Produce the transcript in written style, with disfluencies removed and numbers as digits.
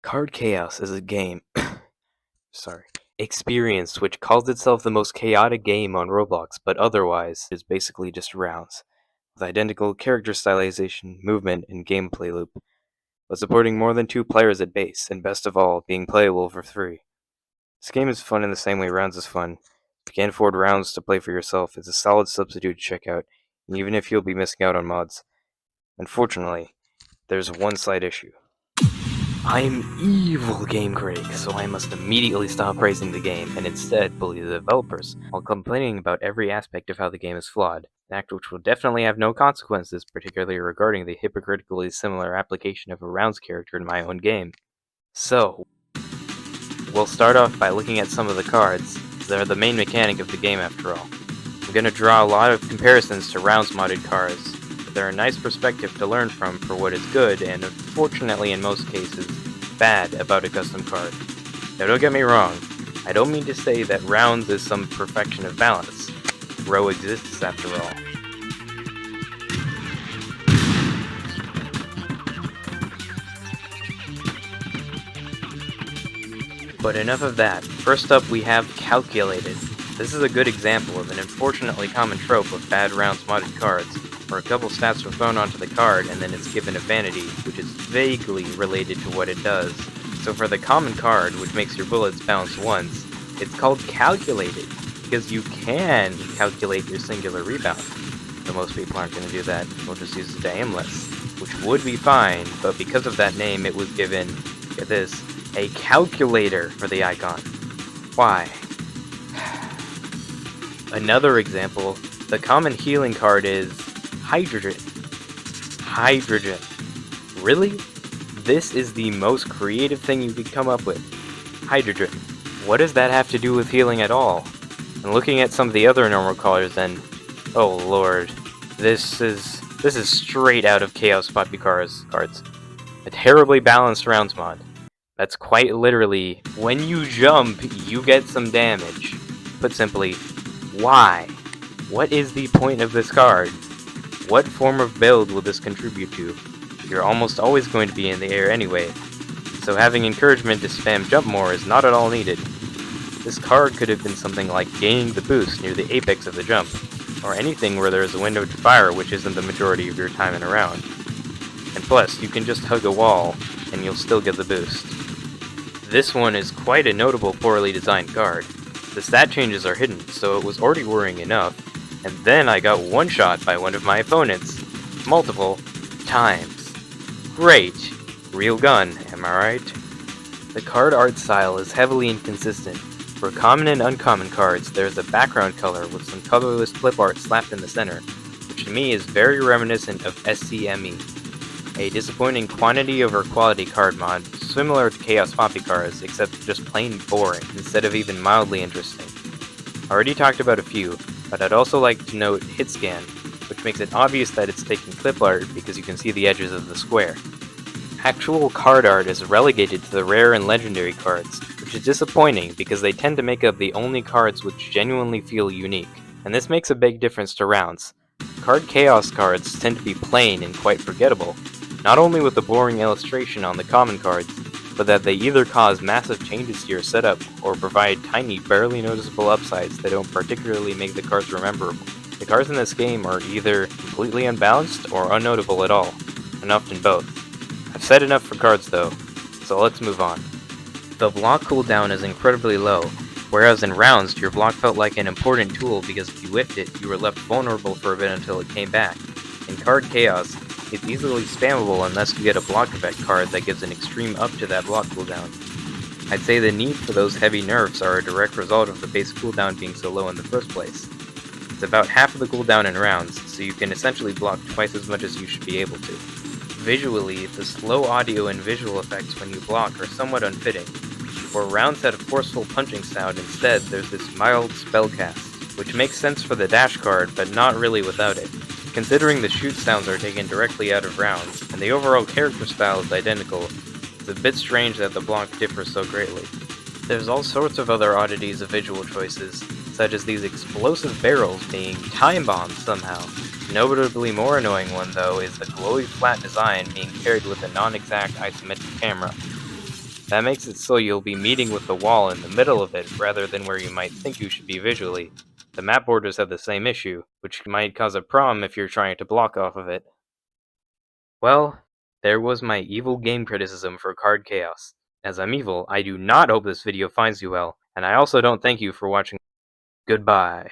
Card Chaos is a game experience which calls itself the most chaotic game on Roblox, but otherwise is basically just rounds, with identical character stylization, movement, and gameplay loop, but supporting more than 2 players at base, and best of all, being playable for free. This game is fun in the same way rounds is fun. If you can't afford rounds to play for yourself, it's a solid substitute to check out, even if you'll be missing out on mods. Unfortunately, there's one slight issue. I'm evil game critic, so I must immediately stop praising the game and instead bully the developers, while complaining about every aspect of how the game is flawed, an act which will definitely have no consequences, particularly regarding the hypocritically similar application of a rounds character in my own game. So, we'll start off by looking at some of the cards. They're the main mechanic of the game after all. I'm going to draw a lot of comparisons to rounds modded cards. They're a nice perspective to learn from for what is good and, unfortunately in most cases, bad about a custom card. Now don't get me wrong, I don't mean to say that rounds is some perfection of balance. Row exists after all. But enough of that. First up we have Calculated. This is a good example of an unfortunately common trope of bad rounds modded cards, where a couple stats are thrown onto the card and then it's given a vanity, which is vaguely related to what it does. So for the common card, which makes your bullets bounce once, it's called Calculated, because you can calculate your singular rebound. Though most people aren't going to do that, they'll just use the aimless, which would be fine, but because of that name it was given, get this, a calculator for the icon. Why? Another example, the common healing card is Hydrogen. Hydrogen. Really? This is the most creative thing you could come up with. Hydrogen. What does that have to do with healing at all? And looking at some of the other normal colors then, oh lord, this is straight out of Chaos Poppy cards. A terribly balanced rounds mod. That's quite literally, when you jump, you get some damage. Put simply, why? What is the point of this card? What form of build will this contribute to? You're almost always going to be in the air anyway, so having encouragement to spam jump more is not at all needed. This card could have been something like gaining the boost near the apex of the jump, or anything where there is a window to fire which isn't the majority of your time in a round. And plus, you can just hug a wall, and you'll still get the boost. This one is quite a notable poorly designed card. The stat changes are hidden, so it was already worrying enough, and then I got one-shot by one of my opponents. Multiple times. Great! Real gun, am I right? The card art style is heavily inconsistent. For common and uncommon cards, there's a background color with some colorless clip art slapped in the center, which to me is very reminiscent of SCME. A disappointing quantity over quality card mod, similar to Chaos Poppy cards, except just plain boring, instead of even mildly interesting. I already talked about a few, but I'd also like to note hit scan, which makes it obvious that it's taking clip art because you can see the edges of the square. Actual card art is relegated to the rare and legendary cards, which is disappointing because they tend to make up the only cards which genuinely feel unique, and this makes a big difference to rounds. Card Chaos cards tend to be plain and quite forgettable, not only with the boring illustration on the common cards, but that they either cause massive changes to your setup or provide tiny, barely noticeable upsides that don't particularly make the cards rememberable. The cards in this game are either completely unbalanced or unnotable at all, and often both. I've said enough for cards though, so let's move on. The block cooldown is incredibly low, whereas in rounds your block felt like an important tool because if you whiffed it, you were left vulnerable for a bit until it came back. In Card Chaos, it's easily spammable unless you get a block effect card that gives an extreme up to that block cooldown. I'd say the need for those heavy nerfs are a direct result of the base cooldown being so low in the first place. It's about half of the cooldown in rounds, so you can essentially block twice as much as you should be able to. Visually, the slow audio and visual effects when you block are somewhat unfitting. For rounds had a forceful punching sound, instead there's this mild spellcast, which makes sense for the dash card, but not really without it. Considering the shoot sounds are taken directly out of rounds, and the overall character style is identical, it's a bit strange that the block differs so greatly. There's all sorts of other oddities of visual choices, such as these explosive barrels being time bombs somehow. Notably more annoying one though is the glowy flat design being paired with a non-exact isometric camera. That makes it so you'll be meeting with the wall in the middle of it rather than where you might think you should be visually. The map borders have the same issue, which might cause a problem if you're trying to block off of it. Well, there was my evil game criticism for Card Chaos. As I'm evil, I do not hope this video finds you well, and I also don't thank you for watching. Goodbye.